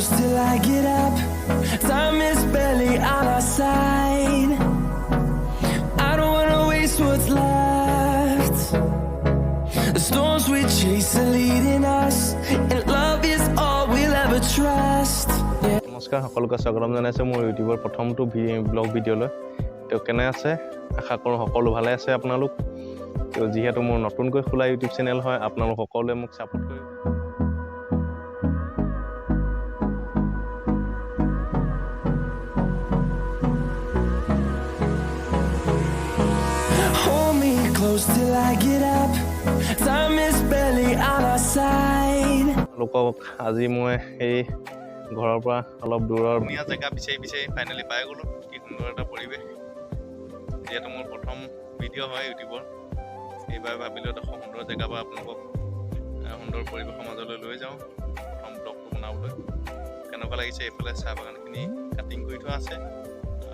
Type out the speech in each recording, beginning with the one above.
close till I get up. Time is barely on our side. I don't wanna waste what's left. The storms we chase are leading us, and love is all we'll ever trust. নমস্কাৰ সকলোকে স্বাগতম জনাইছো মোৰ ইউটিউবৰ প্ৰথমটো blog ভিডিঅ'লৈ তো কেনে আছে আশা কৰোঁ সকলো ভালে আছে আপোনালোক তো যিহেতু মোৰ নতুনকৈ খোলা ইউটিউব চেনেল হয় আপোনালোক সকলোৱে মোক সাপোৰ্ট কৰিব Hold me close till I get up. Time is barely on our side. লোকক আজি মই এই ঘৰৰ পৰা অলপ দূৰৰ ধুনীয়া জেগা বিচাৰি ফাইনেলি পাই গ'লো কি সুন্দৰ এটা পৰিৱেশ যেটো মোৰ প্ৰথম ভিডিঅ' হয় ইউটিউবৰ এইবাৰ ভাবিলো এটা সুন্দৰ জেগা বা আপোনালোকক সুন্দৰ পৰিৱেশৰ মাজলৈ লৈ যাওঁ প্ৰথম ব্লগটো বনাবলৈ কেনেকুৱা লাগিছে এইফালে চাহ বাগানখিনি কাটিং কৰি থোৱা আছে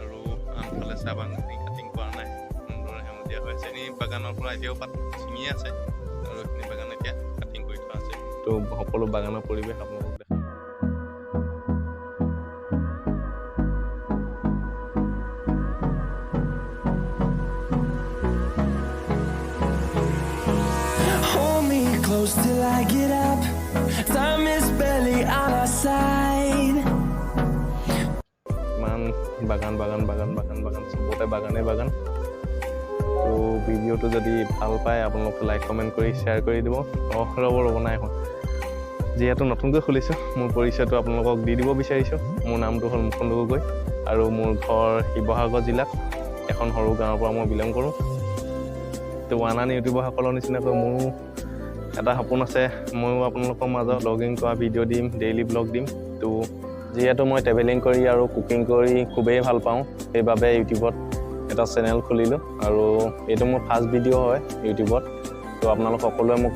আৰু আনফালে চাহ বাগানখিনি কাটিং কৰা নাই সুন্দৰ সেউজীয়া হৈ আছে এই বাগানৰ পৰা এতিয়াও পাত ছিঙি আছে আৰু এইখিনি বাগান এতিয়া কাটিং কৰি থোৱা আছে তো সকলো বাগানৰ পৰিৱেশ আপোনালোকক দেখাম Close till I get up. Time is barely on our side. Man, bagan সবতে বাগানে বাগান তো ভিডিঅ'টো যদি ভাল পায় আপোনালোকে লাইক কমেণ্ট কৰি শ্বেয়াৰ কৰি দিব ৰ'ব নাই হয় যিহেতু নতুনকৈ খুলিছোঁ মোৰ পৰিচয়টো আপোনালোকক দি দিব বিচাৰিছোঁ মোৰ নামটো হ'ল মুকুন্দ গগৈ আৰু মোৰ ঘৰ শিৱসাগৰ জিলাত এখন সৰু গাঁৱৰ পৰা মই বিলং কৰোঁ তো আন ইউটিউবাৰসকলৰ নিচিনাকৈ মোৰো এটা সপোন আছে ময়ো আপোনালোকৰ মাজত ব্লগিং কৰা ভিডিঅ' দিম ডেইলি ব্লগ দিম তো যিহেতু মই ট্ৰেভেলিং কৰি আৰু কুকিং কৰি খুবেই ভাল পাওঁ সেইবাবে ইউটিউবত এটা চেনেল খুলিলোঁ আৰু এইটো মোৰ ফাৰ্ষ্ট ভিডিঅ' হয় ইউটিউবত তো আপোনালোক সকলোৱে মোক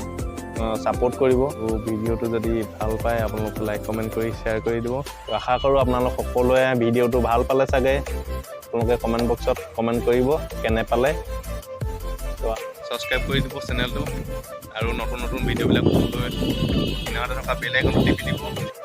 ছাপোৰ্ট কৰিব আৰু ভিডিঅ'টো যদি ভাল পায় আপোনালোকে লাইক কমেণ্ট কৰি শ্বেয়াৰ কৰি দিব তো আশা কৰোঁ আপোনালোক সকলোৱে ভিডিঅ'টো ভাল পালে চাগে আপোনালোকে কমেণ্ট বক্সত কমেণ্ট কৰিব কেনে পালে তো সাবস্ক্ৰাইব কৰি দিব চেনেলটো আৰু নতুন ভিডিঅ'বিলাক চাবলৈ কিনাৰতে থকা বেল আইকনটো টিপি দিব